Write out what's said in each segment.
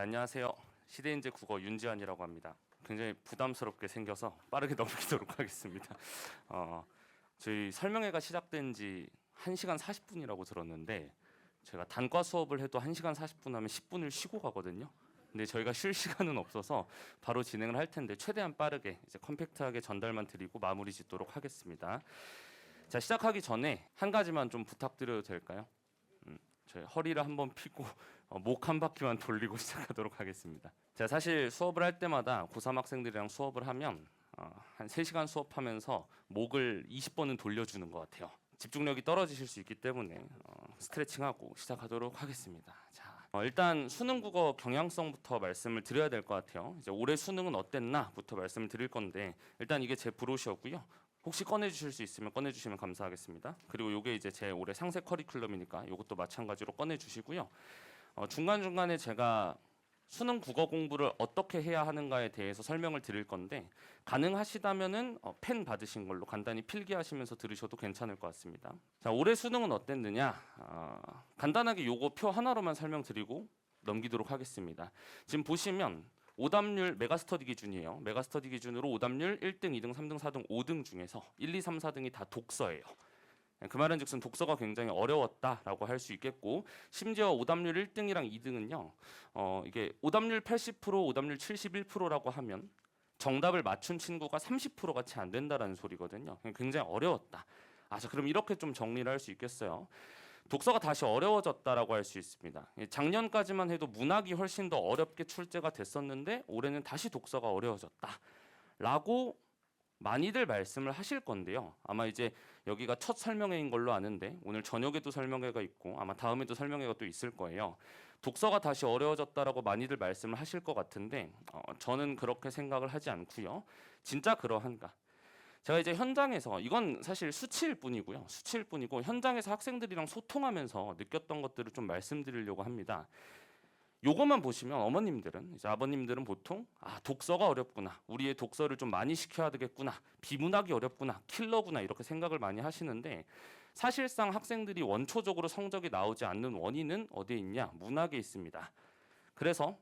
안녕하세요. 시대인재 국어 윤지환이라고 합니다. 굉장히 부담스럽게 생겨서 빠르게 넘기도록 하겠습니다. 저희 설명회가 시작된 지 1시간 40분이라고 들었는데 제가 단과 수업을 해도 1시간 40분 하면 10분을 쉬고 가거든요. 근데 저희가 쉴 시간은 없어서 바로 진행을 할 텐데 최대한 빠르게 이제 컴팩트하게 전달만 드리고 마무리 짓도록 하겠습니다. 자, 시작하기 전에 한 가지만 좀 부탁드려도 될까요? 저희 허리를 한번 펴고 목 한 바퀴만 돌리고 시작하도록 하겠습니다. 제가 사실 수업을 할 때마다 고3 학생들이랑 수업을 하면 한 3시간 수업하면서 목을 20번은 돌려주는 것 같아요. 집중력이 떨어지실 수 있기 때문에 스트레칭하고 시작하도록 하겠습니다. 자, 일단 수능 국어 경향성부터 말씀을 드려야 될 것 같아요. 이제 올해 수능은 어땠나부터 말씀을 드릴 건데 일단 이게 제 브로셔고요. 혹시 꺼내주실 수 있으면 꺼내주시면 감사하겠습니다. 그리고 이게 이제 제 올해 상세 커리큘럼이니까 이것도 마찬가지로 꺼내주시고요. 중간중간에 제가 수능 국어 공부를 어떻게 해야 하는가에 대해서 설명을 드릴 건데 가능하시다면은 펜 받으신 걸로 간단히 필기하시면서 들으셔도 괜찮을 것 같습니다. 자, 올해 수능은 어땠느냐? 간단하게 요거 표 하나로만 설명드리고 넘기도록 하겠습니다. 지금 보시면 오답률 메가스터디 기준이에요. 메가스터디 기준으로 오답률 1등, 2등, 3등, 4등, 5등 중에서 1, 2, 3, 4등이 다 독서예요. 그 말은 즉슨 독서가 굉장히 어려웠다라고 할 수 있겠고 심지어 오답률 1등이랑 2등은요. 이게 오답률 80%, 오답률 71%라고 하면 정답을 맞춘 친구가 30% 같이 안 된다라는 소리거든요. 굉장히 어려웠다. 자, 그럼 이렇게 좀 정리를 할 수 있겠어요. 독서가 다시 어려워졌다라고 할 수 있습니다. 작년까지만 해도 문학이 훨씬 더 어렵게 출제가 됐었는데 올해는 다시 독서가 어려워졌다라고 많이들 말씀을 하실 건데요. 아마 이제 여기가 첫 설명회인 걸로 아는데 오늘 저녁에도 설명회가 있고 아마 다음에도 설명회가 또 있을 거예요. 독서가 다시 어려워졌다라고 많이들 말씀을 하실 것 같은데 저는 그렇게 생각을 하지 않고요. 진짜 그러한가? 제가 이제 현장에서 이건 사실 수치일 뿐이고요. 수치일 뿐이고 현장에서 학생들이랑 소통하면서 느꼈던 것들을 좀 말씀드리려고 합니다. 요것만 보시면 어머님들은 이제 아버님들은 보통 독서가 어렵구나, 우리의 독서를 좀 많이 시켜야 되겠구나, 비문학이 어렵구나, 킬러구나 이렇게 생각을 많이 하시는데 사실상 학생들이 원초적으로 성적이 나오지 않는 원인은 어디에 있냐? 문학에 있습니다. 그래서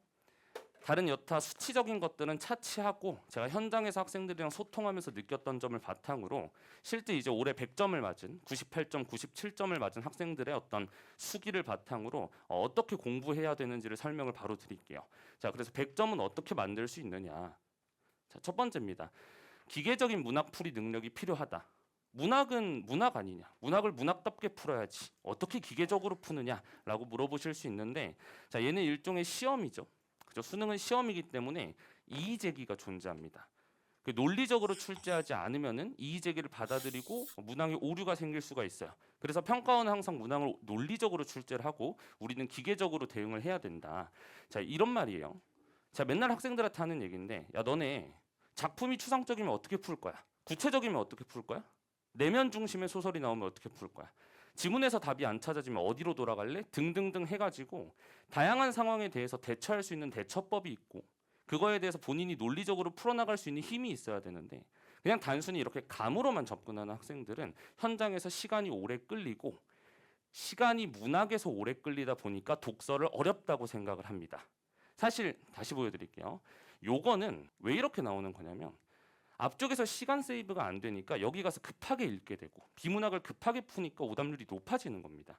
다른 여타 수치적인 것들은 차치하고 제가 현장에서 학생들이랑 소통하면서 느꼈던 점을 바탕으로 실제 이제 올해 100점을 맞은 98점, 97점을 맞은 학생들의 어떤 수기를 바탕으로 어떻게 공부해야 되는지를 설명을 바로 드릴게요. 자, 그래서 100점은 어떻게 만들 수 있느냐? 자, 첫 번째입니다. 기계적인 문학 풀이 능력이 필요하다. 문학은 문학 아니냐? 문학을 문학답게 풀어야지. 어떻게 기계적으로 푸느냐라고 물어보실 수 있는데 자, 얘는 일종의 시험이죠. 그죠? 수능은 시험이기 때문에 이의 제기가 존재합니다. 논리적으로 출제하지 않으면은 이의 제기를 받아들이고 문항에 오류가 생길 수가 있어요. 그래서 평가원은 항상 문항을 논리적으로 출제를 하고 우리는 기계적으로 대응을 해야 된다. 자, 이런 말이에요. 자, 맨날 학생들한테 하는 얘기인데 야, 너네 작품이 추상적이면 어떻게 풀 거야? 구체적이면 어떻게 풀 거야? 내면 중심의 소설이 나오면 어떻게 풀 거야? 지문에서 답이 안 찾아지면 어디로 돌아갈래? 등등등 해가지고 다양한 상황에 대해서 대처할 수 있는 대처법이 있고 그거에 대해서 본인이 논리적으로 풀어나갈 수 있는 힘이 있어야 되는데 그냥 단순히 이렇게 감으로만 접근하는 학생들은 현장에서 시간이 오래 끌리고 시간이 문학에서 오래 끌리다 보니까 독서를 어렵다고 생각을 합니다. 사실 다시 보여드릴게요. 요거는 왜 이렇게 나오는 거냐면 앞쪽에서 시간 세이브가 안 되니까 여기 가서 급하게 읽게 되고 비문학을 급하게 푸니까 오답률이 높아지는 겁니다.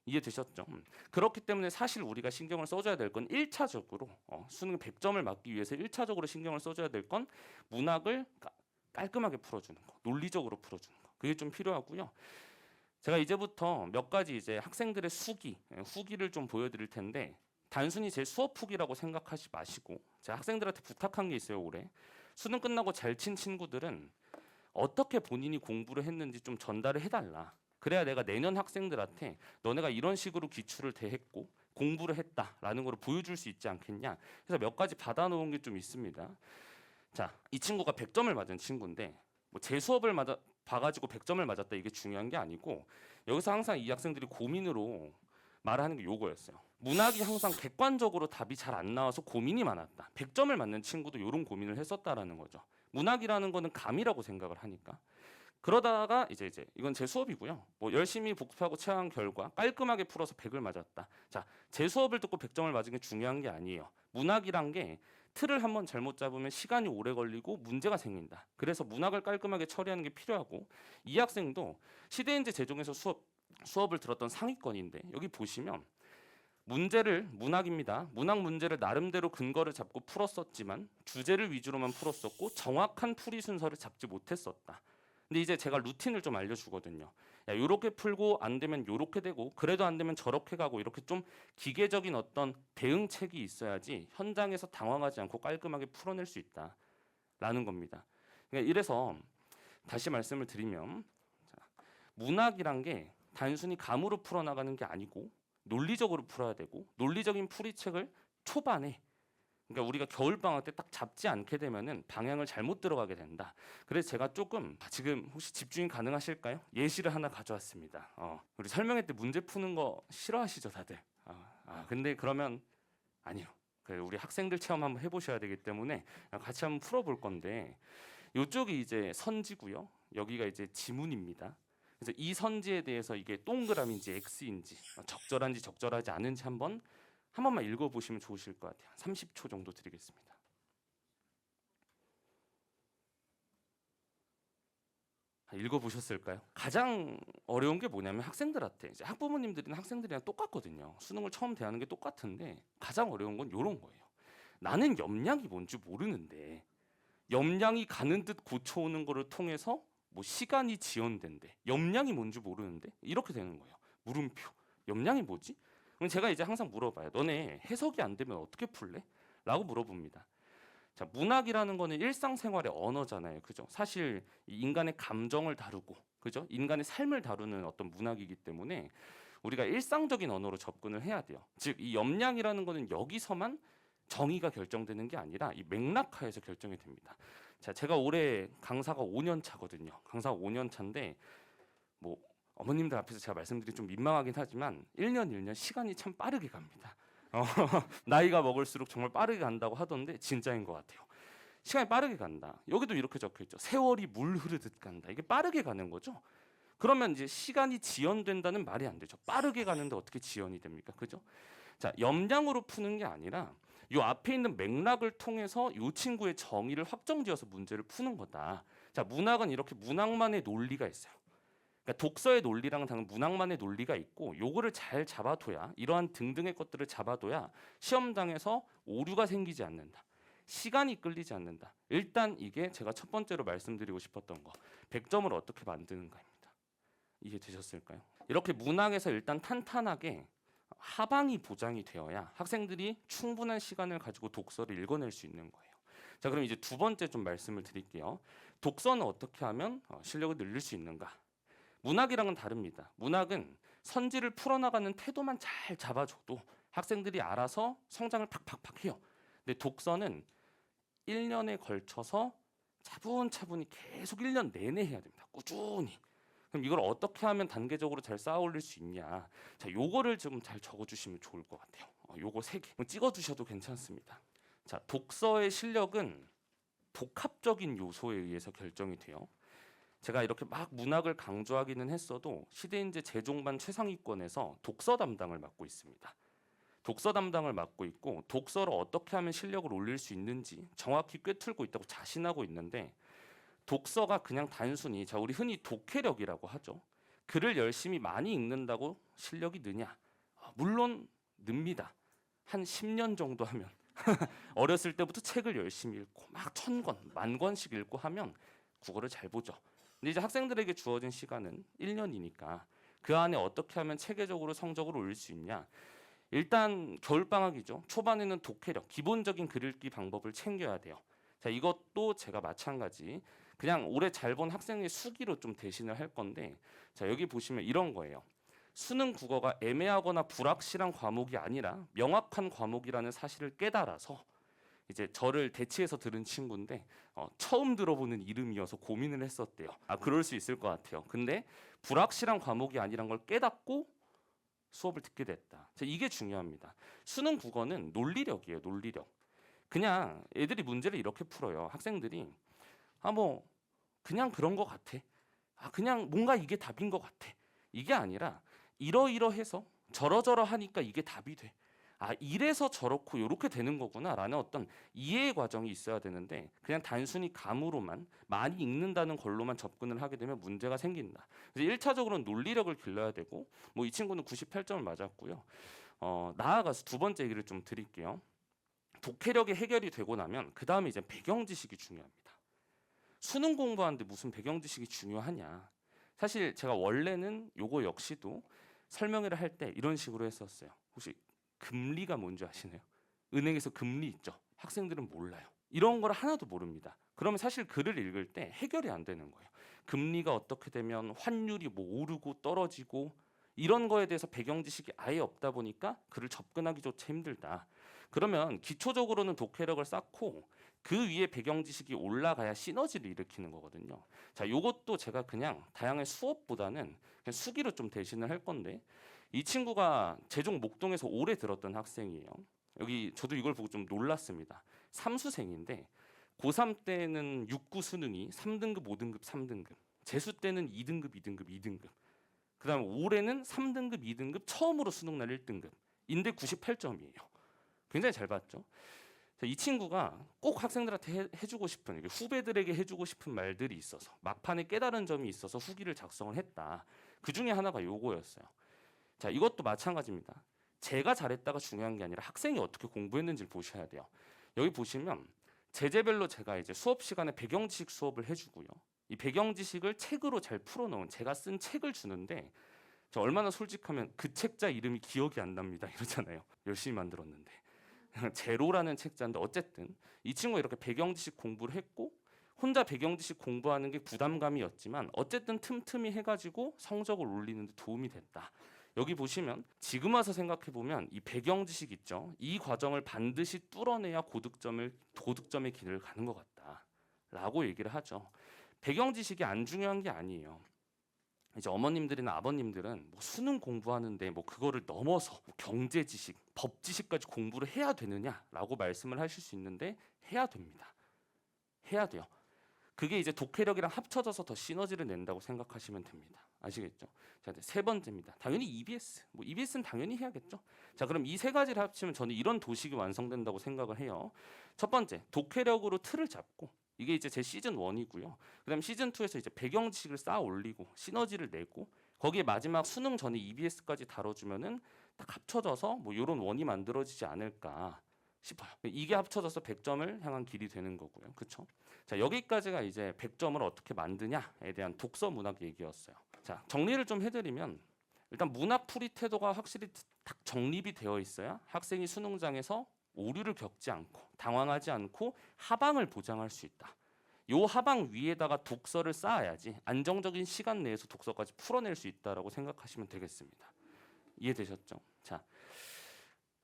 이해되셨죠? 그렇기 때문에 사실 우리가 신경을 써줘야 될 건 1차적으로 수능 100점을 맞기 위해서 1차적으로 신경을 써줘야 될 건 문학을 깔끔하게 풀어주는 거, 논리적으로 풀어주는 거. 그게 좀 필요하고요. 제가 이제부터 몇 가지 이제 학생들의 후기를 좀 보여드릴 텐데 단순히 제 수업 후기라고 생각하지 마시고 제가 학생들한테 부탁한 게 있어요. 올해 수능 끝나고 잘 친 친구들은 어떻게 본인이 공부를 했는지 좀 전달을 해달라. 그래야 내가 내년 학생들한테 너네가 이런 식으로 기출을 대했고 공부를 했다라는 걸 보여줄 수 있지 않겠냐. 그래서 몇 가지 받아놓은 게 좀 있습니다. 자, 이 친구가 100점을 맞은 친구인데 뭐 제 수업을 봐가지고 100점을 맞았다 이게 중요한 게 아니고 여기서 항상 이 학생들이 고민으로 말하는 게 요거였어요. 문학이 항상 객관적으로 답이 잘 안 나와서 고민이 많았다. 100점을 맞는 친구도 이런 고민을 했었다라는 거죠. 문학이라는 거는 감이라고 생각을 하니까. 그러다가 이제 이건 제 수업이고요. 뭐 열심히 복습하고 체화한 결과 깔끔하게 풀어서 100을 맞았다. 자, 제 수업을 듣고 100점을 맞은 게 중요한 게 아니에요. 문학이란 게 틀을 한번 잘못 잡으면 시간이 오래 걸리고 문제가 생긴다. 그래서 문학을 깔끔하게 처리하는 게 필요하고, 이 학생도 시대인재 재종에서 수업을 들었던 상위권인데, 여기 보시면 문제를, 문학입니다. 문학 문제를 나름대로 근거를 잡고 풀었었지만 주제를 위주로만 풀었었고 정확한 풀이 순서를 잡지 못했었다. 근데 이제 제가 루틴을 좀 알려주거든요. 야, 요렇게 풀고 안 되면 요렇게 되고, 그래도 안 되면 저렇게 가고, 이렇게 좀 기계적인 어떤 대응책이 있어야지 현장에서 당황하지 않고 깔끔하게 풀어낼 수 있다라는 겁니다. 그러니까 이래서 다시 말씀을 드리면, 자, 문학이란 게 단순히 감으로 풀어나가는 게 아니고 논리적으로 풀어야 되고, 논리적인 풀이책을 초반에, 그러니까 우리가 겨울방학 때 딱 잡지 않게 되면은 방향을 잘못 들어가게 된다. 그래서 제가 조금, 지금 혹시 집중이 가능하실까요? 예시를 하나 가져왔습니다. 우리 설명회 때 문제 푸는 거 싫어하시죠, 다들? 근데 그러면 아니요. 우리 학생들 체험 한번 해보셔야 되기 때문에 같이 한번 풀어볼 건데, 이쪽이 이제 선지고요. 여기가 이제 지문입니다. 그래서 이 선지에 대해서 이게 동그라미인지 X인지, 적절한지 적절하지 않은지 한 번만 읽어보시면 좋으실 것 같아요. 30초 정도 드리겠습니다. 읽어보셨을까요? 가장 어려운 게 뭐냐면, 학생들한테, 이제 학부모님들이나 학생들이랑 똑같거든요. 수능을 처음 대하는 게 똑같은데 가장 어려운 건 이런 거예요. 나는 염량이 뭔지 모르는데 염량이 가는 듯 고쳐오는 거를 통해서 뭐 시간이 지연된대. 염량이 뭔지 모르는데 이렇게 되는 거예요. 물음표. 염량이 뭐지? 그럼 제가 이제 항상 물어봐요. 너네 해석이 안 되면 어떻게 풀래? 라고 물어봅니다. 자, 문학이라는 거는 일상생활의 언어잖아요. 그죠? 사실 인간의 감정을 다루고, 그죠? 인간의 삶을 다루는 어떤 문학이기 때문에 우리가 일상적인 언어로 접근을 해야 돼요. 즉, 이 염량이라는 거는 여기서만 정의가 결정되는 게 아니라 이 맥락하에서 결정이 됩니다. 자, 제가 올해 강사가 5년 차거든요. 강사가 5년 차인데, 뭐 어머님들 앞에서 제가 말씀드리기 좀 민망하긴 하지만 1년 시간이 참 빠르게 갑니다. 나이가 먹을수록 정말 빠르게 간다고 하던데 진짜인 것 같아요. 시간이 빠르게 간다. 여기도 이렇게 적혀 있죠. 세월이 물 흐르듯 간다. 이게 빠르게 가는 거죠. 그러면 이제 시간이 지연된다는 말이 안 되죠. 빠르게 가는데 어떻게 지연이 됩니까? 그죠? 자, 염량으로 푸는 게 아니라 이 앞에 있는 맥락을 통해서 이 친구의 정의를 확정지어서 문제를 푸는 거다. 자, 문학은 이렇게 문학만의 논리가 있어요. 그러니까 독서의 논리랑은 다른 문학만의 논리가 있고, 요거를 잘 잡아둬야, 이러한 등등의 것들을 잡아둬야 시험장에서 오류가 생기지 않는다. 시간이 끌리지 않는다. 일단 이게 제가 첫 번째로 말씀드리고 싶었던 거, 100점을 어떻게 만드는가입니다. 이해되셨을까요? 이렇게 문학에서 일단 탄탄하게 하방이 보장이 되어야 학생들이 충분한 시간을 가지고 독서를 읽어낼 수 있는 거예요. 자, 그럼 이제 두 번째 좀 말씀을 드릴게요. 독서는 어떻게 하면 실력을 늘릴 수 있는가? 문학이랑은 다릅니다. 문학은 선지를 풀어나가는 태도만 잘 잡아줘도 학생들이 알아서 성장을 팍팍팍 해요. 근데 독서는 1년에 걸쳐서 차분차분히 계속 1년 내내 해야 됩니다. 꾸준히. 그럼 이걸 어떻게 하면 단계적으로 잘 쌓아 올릴 수 있냐? 자, 요거를 좀 잘 적어주시면 좋을 것 같아요. 요거 3개 찍어두셔도 괜찮습니다. 자, 독서의 실력은 복합적인 요소에 의해서 결정이 돼요. 제가 이렇게 막 문학을 강조하기는 했어도 시대인재 재종반 최상위권에서 독서 담당을 맡고 있습니다. 독서 담당을 맡고 있고, 독서를 어떻게 하면 실력을 올릴 수 있는지 정확히 꿰뚫고 있다고 자신하고 있는데, 독서가 그냥 단순히, 자, 우리 흔히 독해력이라고 하죠. 글을 열심히 많이 읽는다고 실력이 느냐? 물론 늡니다. 한 10년 정도 하면 어렸을 때부터 책을 열심히 읽고 막 1000권, 10,000권씩 읽고 하면 국어를 잘 보죠. 근데 이제 학생들에게 주어진 시간은 1년이니까 그 안에 어떻게 하면 체계적으로 성적을 올릴 수 있냐? 일단 겨울방학이죠. 초반에는 독해력, 기본적인 글 읽기 방법을 챙겨야 돼요. 자, 이것도 제가 마찬가지 그냥 올해 잘 본 학생의 수기로 좀 대신을 할 건데, 자, 여기 보시면 이런 거예요. 수능 국어가 애매하거나 불확실한 과목이 아니라 명확한 과목이라는 사실을 깨달아서, 이제 저를 대치해서 들은 친구인데 처음 들어보는 이름이어서 고민을 했었대요. 그럴 수 있을 것 같아요. 근데 불확실한 과목이 아니란 걸 깨닫고 수업을 듣게 됐다. 자, 이게 중요합니다. 수능 국어는 논리력이에요. 논리력. 그냥 애들이 문제를 이렇게 풀어요. 학생들이 뭐 그냥 그런 것 같아. 그냥 뭔가 이게 답인 것 같아. 이게 아니라 이러이러해서 저러저러하니까 이게 답이 돼. 이래서 저렇고 요렇게 되는 거구나라는 어떤 이해의 과정이 있어야 되는데 그냥 단순히 감으로만 많이 읽는다는 걸로만 접근을 하게 되면 문제가 생긴다. 그래서 1차적으로는 논리력을 길러야 되고 뭐 이 친구는 98점을 맞았고요. 나아가서 두 번째 얘기를 좀 드릴게요. 독해력이 해결이 되고 나면 그 다음에 이제 배경 지식이 중요합니다. 수능 공부하는데 무슨 배경 지식이 중요하냐? 사실 제가 원래는 요거 역시도 설명회를 할 때 이런 식으로 했었어요. 혹시 금리가 뭔지 아시나요? 은행에서 금리 있죠. 학생들은 몰라요. 이런 걸 하나도 모릅니다. 그러면 사실 글을 읽을 때 해결이 안 되는 거예요. 금리가 어떻게 되면 환율이 뭐 오르고 떨어지고 이런 거에 대해서 배경 지식이 아예 없다 보니까 글을 접근하기조차 힘들다. 그러면 기초적으로는 독해력을 쌓고 그 위에 배경 지식이 올라가야 시너지를 일으키는 거거든요. 자, 요것도 제가 그냥 다양한 수업보다는 그냥 수기로 좀 대신을 할 건데 이 친구가 제종 목동에서 오래 들었던 학생이에요. 여기 저도 이걸 보고 좀 놀랐습니다. 삼수생인데 고3 때는 6구 수능이 3등급, 5등급, 3등급. 재수 때는 2등급, 2등급, 2등급. 그다음에 올해는 3등급, 2등급 처음으로 수능날 1등급. 인데 98점이에요. 굉장히 잘 봤죠. 이 친구가 꼭 학생들한테 해주고 싶은 후배들에게 해주고 싶은 말들이 있어서 막판에 깨달은 점이 있어서 후기를 작성을 했다. 그 중에 하나가 요거였어요. 자, 이것도 마찬가지입니다. 제가 잘했다가 중요한 게 아니라 학생이 어떻게 공부했는지를 보셔야 돼요. 여기 보시면 제재별로 제가 이제 수업 시간에 배경 지식 수업을 해주고요. 이 배경 지식을 책으로 잘 풀어놓은 제가 쓴 책을 주는데 저 얼마나 솔직하면 그 책자 이름이 기억이 안 납니다 이러잖아요. 열심히 만들었는데. 제로라는 책자인데 어쨌든 이 친구가 이렇게 배경 지식 공부를 했고 혼자 배경 지식 공부하는 게 부담감이었지만 어쨌든 틈틈이 해가지고 성적을 올리는 데 도움이 됐다. 여기 보시면 지금 와서 생각해 보면 이 배경 지식 있죠. 이 과정을 반드시 뚫어내야 고득점의 길을 가는 것 같다라고 얘기를 하죠. 배경 지식이 안 중요한 게 아니에요. 이제 어머님들이나 아버님들은 뭐 수능 공부하는데 뭐 그거를 넘어서 뭐 경제 지식, 법 지식까지 공부를 해야 되느냐라고 말씀을 하실 수 있는데 해야 됩니다. 해야 돼요. 그게 이제 독해력이랑 합쳐져서 더 시너지를 낸다고 생각하시면 됩니다. 아시겠죠? 자, 세 번째입니다. 당연히 EBS. 뭐 EBS는 당연히 해야겠죠. 자, 그럼 이 세 가지를 합치면 저는 이런 도식이 완성된다고 생각을 해요. 첫 번째, 독해력으로 틀을 잡고 이게 이제 제 시즌 1이고요. 그다음 시즌 2에서 이제 배경 지식을 쌓아 올리고 시너지를 내고 거기에 마지막 수능 전에 EBS까지 다뤄주면은 딱 합쳐져서 뭐 이런 원이 만들어지지 않을까 싶어요. 이게 합쳐져서 100점을 향한 길이 되는 거고요. 그렇죠? 자, 여기까지가 이제 100점을 어떻게 만드냐에 대한 독서 문학 얘기였어요. 자, 정리를 좀 해드리면 일단 문학 풀이 태도가 확실히 딱 정립이 되어 있어야 학생이 수능장에서 오류를 겪지 않고 당황하지 않고 하방을 보장할 수 있다. 요 하방 위에다가 독서를 쌓아야지 안정적인 시간 내에서 독서까지 풀어낼 수 있다라고 생각하시면 되겠습니다. 이해되셨죠? 자,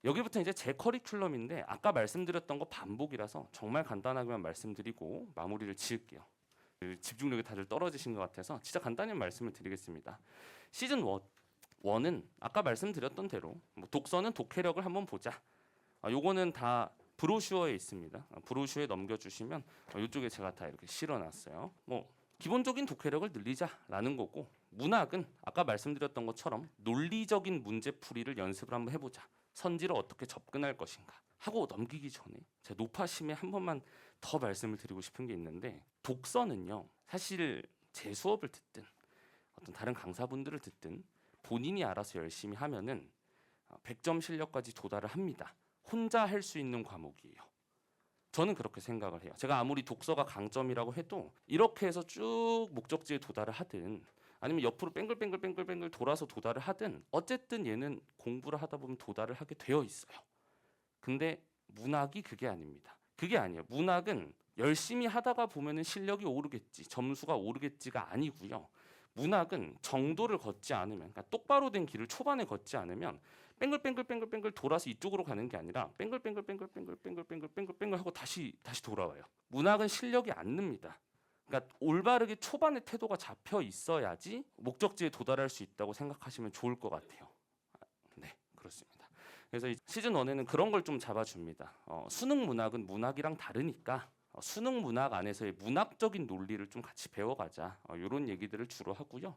여기부터 이제 제 커리큘럼인데 아까 말씀드렸던 거 반복이라서 정말 간단하게만 말씀드리고 마무리를 지을게요. 집중력이 다들 떨어지신 것 같아서 진짜 간단히 말씀을 드리겠습니다. 시즌 1은 아까 말씀드렸던 대로 뭐 독서는 독해력을 한번 보자. 요거는 다 브로슈어에 있습니다. 브로슈어에 넘겨주시면 이쪽에 제가 다 이렇게 실어놨어요. 뭐 기본적인 독해력을 늘리자라는 거고 문학은 아까 말씀드렸던 것처럼 논리적인 문제풀이를 연습을 한번 해보자. 선지를 어떻게 접근할 것인가 하고 넘기기 전에 제가 노파심에 한 번만 더 말씀을 드리고 싶은 게 있는데 독서는요. 사실 제 수업을 듣든 어떤 다른 강사분들을 듣든 본인이 알아서 열심히 하면은 100점 실력까지 도달을 합니다. 혼자 할 수 있는 과목이에요. 저는 그렇게 생각을 해요. 제가 아무리 독서가 강점이라고 해도 이렇게 해서 쭉 목적지에 도달을 하든 아니면 옆으로 뱅글뱅글 돌아서 도달을 하든 어쨌든 얘는 공부를 하다 보면 도달을 하게 되어 있어요. 근데 문학이 그게 아닙니다. 그게 아니에요. 문학은 열심히 하다가 보면은 실력이 오르겠지, 점수가 오르겠지가 아니고요. 문학은 정도를 걷지 않으면, 그러니까 똑바로 된 길을 초반에 걷지 않으면 뱅글뱅글 돌아서 이쪽으로 가는 게 아니라 뱅글뱅글 하고 다시 돌아와요. 문학은 실력이 안 늡니다. 그러니까 올바르게 초반에 태도가 잡혀 있어야지 목적지에 도달할 수 있다고 생각하시면 좋을 것 같아요. 네, 그렇습니다. 그래서 이 시즌 1에는 그런 걸 좀 잡아줍니다. 수능 문학은 문학이랑 다르니까 수능 문학 안에서의 문학적인 논리를 좀 같이 배워가자 이런 얘기들을 주로 하고요.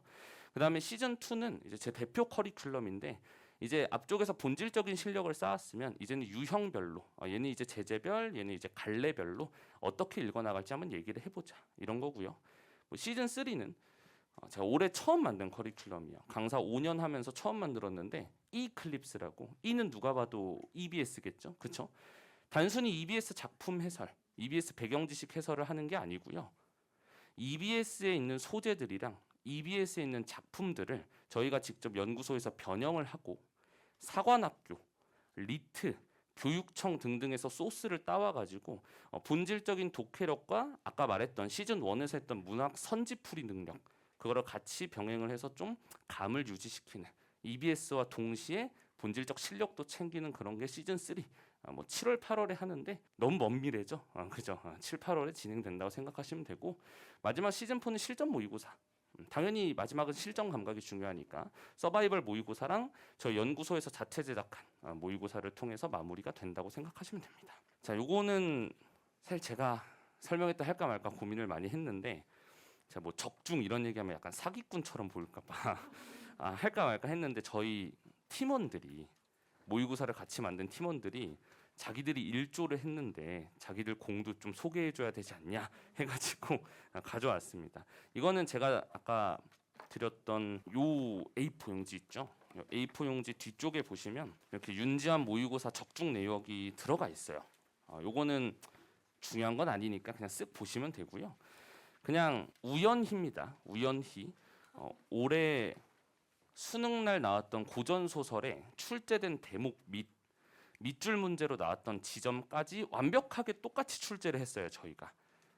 그다음에 시즌 2는 이제 제 대표 커리큘럼인데 이제 앞쪽에서 본질적인 실력을 쌓았으면 이제는 유형별로 얘는 이제 제재별, 얘는 이제 갈래별로 어떻게 읽어나갈지 한번 얘기를 해보자 이런 거고요. 뭐 시즌 3는 제가 올해 처음 만든 커리큘럼이에요. 강사 5년 하면서 처음 만들었는데 Eclipse라고 E는 누가 봐도 EBS겠죠, 그렇죠? 단순히 EBS 작품 해설, EBS 배경 지식 해설을 하는 게 아니고요. EBS에 있는 소재들이랑 EBS에 있는 작품들을 저희가 직접 연구소에서 변형을 하고 사관학교, 리트, 교육청 등등에서 소스를 따와가지고 본질적인 독해력과 아까 말했던 시즌 1에서 했던 문학 선지풀이 능력 그거를 같이 병행을 해서 좀 감을 유지시키는 EBS와 동시에 본질적 실력도 챙기는 그런 게 시즌 3 뭐 7월 8월에 하는데 너무 먼 미래죠. 그죠? 7, 8월에 진행된다고 생각하시면 되고 마지막 시즌 4는 실전 모의고사. 당연히 마지막은 실전 감각이 중요하니까 서바이벌 모의고사랑 저희 연구소에서 자체 제작한 모의고사를 통해서 마무리가 된다고 생각하시면 됩니다. 자, 요거는 사실 제가 설명했다 할까 말까 고민을 많이 했는데 제가 뭐 적중 이런 얘기하면 약간 사기꾼처럼 보일까봐 할까 말까 했는데 저희 팀원들이 모의고사를 같이 만든 팀원들이 자기들이 일조를 했는데 자기들 공도 좀 소개해줘야 되지 않냐 해가지고 가져왔습니다. 이거는 제가 아까 드렸던 요 A4 용지 있죠. A4 용지 뒤쪽에 보시면 이렇게 윤지한 모의고사 적중 내역이 들어가 있어요. 요거는 중요한 건 아니니까 그냥 쓱 보시면 되고요. 그냥 우연히입니다. 우연히 올해 수능날 나왔던 고전 소설에 출제된 대목 및 밑줄 문제로 나왔던 지점까지 완벽하게 똑같이 출제를 했어요. 저희가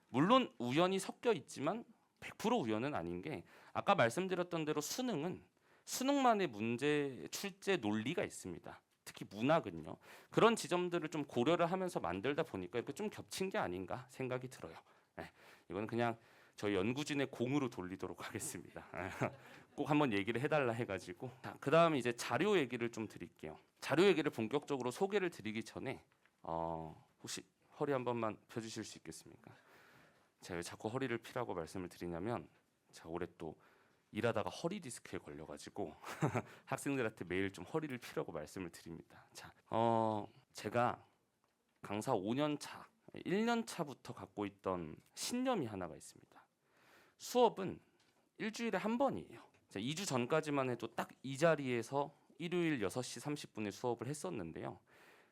물론 우연이 섞여 있지만 100% 우연은 아닌 게 아까 말씀드렸던 대로 수능은 수능만의 문제 출제 논리가 있습니다. 특히 문학은요. 그런 지점들을 좀 고려를 하면서 만들다 보니까 이렇게 좀 겹친 게 아닌가 생각이 들어요. 네, 이거는 그냥 저희 연구진의 공으로 돌리도록 하겠습니다. 꼭 한번 얘기를 해달라 해가지고 그 다음에 이제 자료 얘기를 좀 드릴게요. 자료 얘기를 본격적으로 소개를 드리기 전에 혹시 허리 한 번만 펴주실 수 있겠습니까? 제가 왜 자꾸 허리를 피라고 말씀을 드리냐면 제가 올해 또 일하다가 허리 디스크에 걸려가지고 학생들한테 매일 좀 허리를 피라고 말씀을 드립니다. 자, 제가 강사 5년 차, 1년 차부터 갖고 있던 신념이 하나가 있습니다. 수업은 일주일에 한 번이에요. 2주 전까지만 해도 딱 이 자리에서 일요일 6시 30분에 수업을 했었는데요.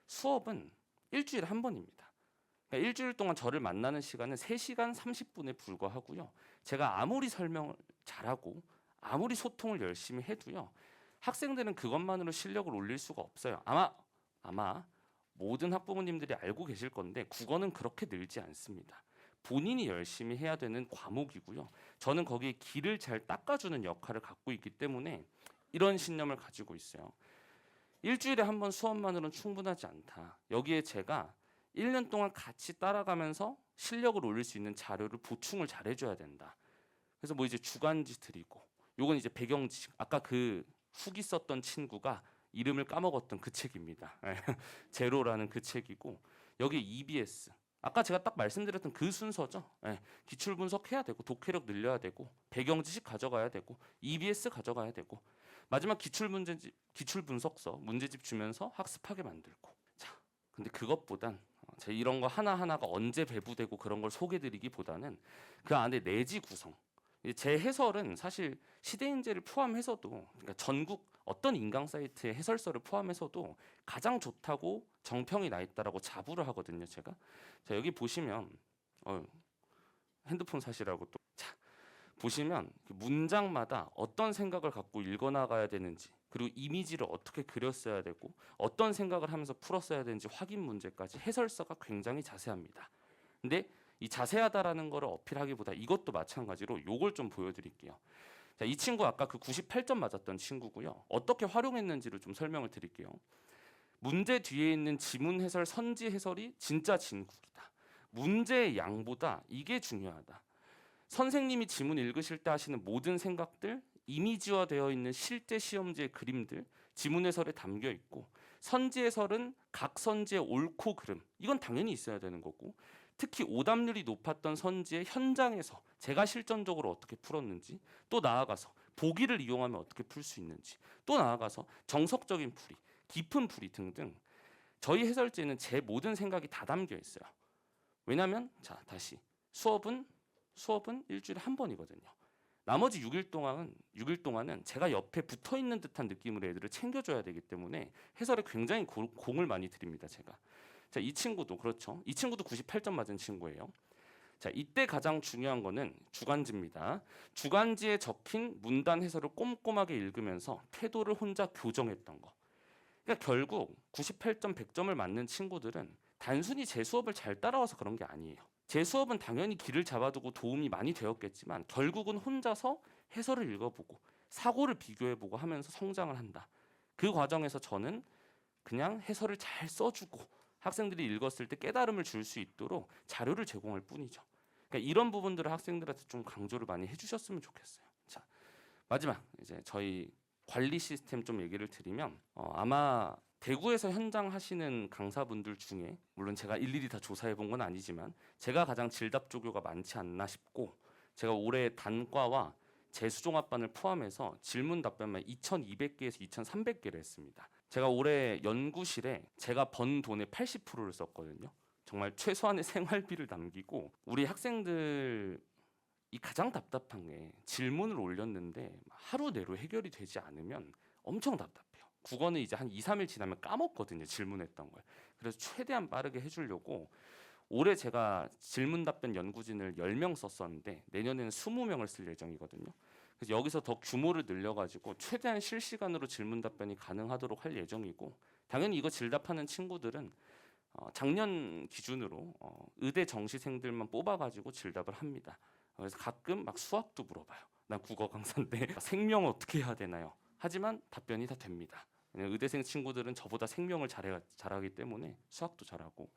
수업은 일주일에 한 번입니다. 그러니까 일주일 동안 저를 만나는 시간은 3시간 30분에 불과하고요. 제가 아무리 설명을 잘하고 아무리 소통을 열심히 해도요. 학생들은 그것만으로 실력을 올릴 수가 없어요. 아마 모든 학부모님들이 알고 계실 건데 국어는 그렇게 늘지 않습니다. 본인이 열심히 해야 되는 과목이고요. 저는 거기에 길을 잘 닦아주는 역할을 갖고 있기 때문에 이런 신념을 가지고 있어요. 일주일에 한 번 수업만으로는 충분하지 않다. 여기에 제가 1년 동안 같이 따라가면서 실력을 올릴 수 있는 자료를 보충을 잘 해줘야 된다. 그래서 뭐 이제 주간지 드리고 요건 이제 배경 지식. 아까 그 후기 썼던 친구가 이름을 까먹었던 그 책입니다. 제로라는 그 책이고 여기 EBS. 아까 제가 딱 말씀드렸던 그 순서죠. 기출 분석해야 되고 독해력 늘려야 되고 배경 지식 가져가야 되고 EBS 가져가야 되고 마지막 기출 분석서 문제집 주면서 학습하게 만들고. 자, 근데 그것보단 제가 이런 거 하나하나가 언제 배부되고 그런 걸 소개드리기보다는 그 안에 내지 구성. 제 해설은 사실 시대인재를 포함해서도 그러니까 전국 어떤 인강 사이트의 해설서를 포함해서도 가장 좋다고 정평이 나 있다라고 자부를 하거든요. 제가 자 여기 보시면 핸드폰 사시라고 또 자, 보시면 문장마다 어떤 생각을 갖고 읽어나가야 되는지 그리고 이미지를 어떻게 그렸어야 되고 어떤 생각을 하면서 풀었어야 되는지 확인 문제까지 해설서가 굉장히 자세합니다. 근데 이 자세하다라는 거를 어필하기보다 이것도 마찬가지로 요걸 좀 보여드릴게요. 자, 이 친구 아까 그 98점 맞았던 친구고요. 어떻게 활용했는지를 좀 설명을 드릴게요. 문제 뒤에 있는 지문 해설, 선지 해설이 진짜 진국이다. 문제의 양보다 이게 중요하다. 선생님이 지문 읽으실 때 하시는 모든 생각들, 이미지화되어 있는 실제 시험지의 그림들, 지문 해설에 담겨 있고 선지 해설은 각 선지의 옳고 그름, 이건 당연히 있어야 되는 거고 특히 오답률이 높았던 선지의 현장에서 제가 실전적으로 어떻게 풀었는지, 또 나아가서 보기를 이용하면 어떻게 풀 수 있는지, 또 나아가서 정석적인 풀이, 깊은 풀이 등등 저희 해설지에는 제 모든 생각이 다 담겨 있어요. 왜냐하면 자 다시 수업은 일주일에 한 번이거든요. 나머지 6일 동안은 제가 옆에 붙어 있는 듯한 느낌으로 애들을 챙겨줘야 되기 때문에 해설에 굉장히 공을 많이 드립니다. 제가. 자, 이 친구도 그렇죠. 이 친구도 98점 맞은 친구예요. 자, 이때 가장 중요한 거는 주간지입니다. 주간지에 적힌 문단 해설을 꼼꼼하게 읽으면서 태도를 혼자 교정했던 거. 그러니까 결국 98점, 100점을 맞는 친구들은 단순히 제 수업을 잘 따라와서 그런 게 아니에요. 제 수업은 당연히 길을 잡아두고 도움이 많이 되었겠지만 결국은 혼자서 해설을 읽어보고 사고를 비교해보고 하면서 성장을 한다. 그 과정에서 저는 그냥 해설을 잘 써주고 학생들이 읽었을 때 깨달음을 줄 수 있도록 자료를 제공할 뿐이죠. 그러니까 이런 부분들을 학생들한테 좀 강조를 많이 해주셨으면 좋겠어요. 자, 마지막 이제 저희 관리 시스템 좀 얘기를 드리면 아마 대구에서 현장 하시는 강사분들 중에 물론 제가 일일이 다 조사해 본 건 아니지만 제가 가장 질답 조교가 많지 않나 싶고, 제가 올해 단과와 재수종합반을 포함해서 질문 답변만 2,200개에서 2,300개를 했습니다. 제가 올해 연구실에 제가 번 돈의 80%를 썼거든요. 정말 최소한의 생활비를 남기고 우리 학생들 이 가장 답답한 게 질문을 올렸는데 하루 내로 해결이 되지 않으면 엄청 답답해요. 국어는 이제 한 2, 3일 지나면 까먹거든요. 질문했던 걸. 그래서 최대한 빠르게 해주려고 올해 제가 질문 답변 연구진을 10명 썼었는데 내년에는 20명을 쓸 예정이거든요. 그래서 여기서 더 규모를 늘려가지고 최대한 실시간으로 질문 답변이 가능하도록 할 예정이고, 당연히 이거 질답하는 친구들은 작년 기준으로 의대 정시생들만 뽑아가지고 질답을 합니다. 그래서 가끔 막 수학도 물어봐요. 난 국어 강사인데 생명 어떻게 해야 되나요? 하지만 답변이 다 됩니다. 의대생 친구들은 저보다 생명을 잘하기 때문에 수학도 잘하고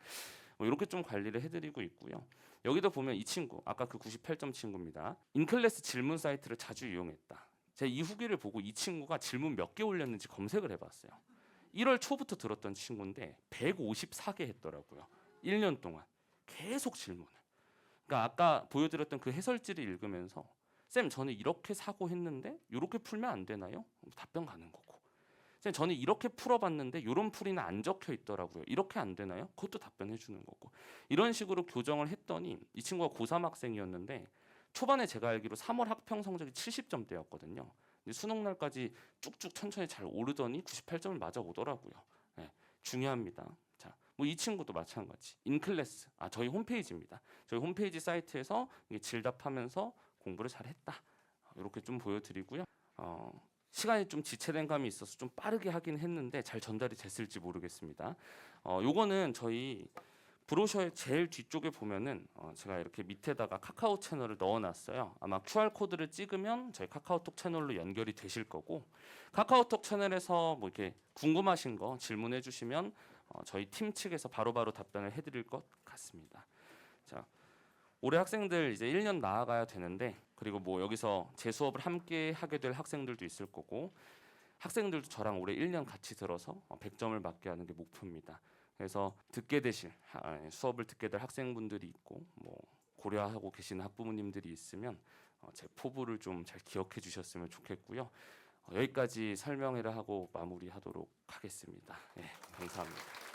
뭐 이렇게 좀 관리를 해드리고 있고요. 여기도 보면 이 친구 아까 그 98점 친구입니다. 인클래스 질문 사이트를 자주 이용했다. 제 이 후기를 보고 이 친구가 질문 몇 개 올렸는지 검색을 해봤어요. 1월 초부터 들었던 친구인데 154개 했더라고요. 1년 동안 계속 질문을. 그러니까 아까 보여드렸던 그 해설지를 읽으면서 쌤 저는 이렇게 사고했는데 이렇게 풀면 안 되나요? 답변 가는 거고. 쌤 저는 이렇게 풀어봤는데 이런 풀이는 안 적혀 있더라고요. 이렇게 안 되나요? 그것도 답변해 주는 거고. 이런 식으로 교정을 했더니 이 친구가 고3 학생이었는데 초반에 제가 알기로 3월 학평 성적이 70점대였거든요. 근데 수능 날까지 쭉쭉 천천히 잘 오르더니 98점을 맞아 오더라고요. 네, 중요합니다. 자, 뭐 이 친구도 마찬가지. 인클래스. 저희 홈페이지입니다. 저희 홈페이지 사이트에서 이게 질답하면서 공부를 잘했다. 이렇게 좀 보여드리고요. 시간이 좀 지체된 감이 있어서 좀 빠르게 하긴 했는데 잘 전달이 됐을지 모르겠습니다. 요거는 저희 브로셔의 제일 뒤쪽에 보면은 제가 이렇게 밑에다가 카카오 채널을 넣어놨어요. 아마 QR 코드를 찍으면 저희 카카오톡 채널로 연결이 되실 거고, 카카오톡 채널에서 뭐 이렇게 궁금하신 거 질문해 주시면 저희 팀 측에서 바로바로 답변을 해드릴 것 같습니다. 자, 올해 학생들 이제 1년 나아가야 되는데, 그리고 뭐 여기서 제 수업을 함께 하게 될 학생들도 있을 거고, 학생들도 저랑 올해 1년 같이 들어서 100점을 맞게 하는 게 목표입니다. 그래서 수업을 듣게 될 학생분들이 있고 뭐 고려하고 계시는 학부모님들이 있으면 제 포부를 좀 잘 기억해 주셨으면 좋겠고요. 여기까지 설명회를 하고 마무리하도록 하겠습니다. 네, 감사합니다.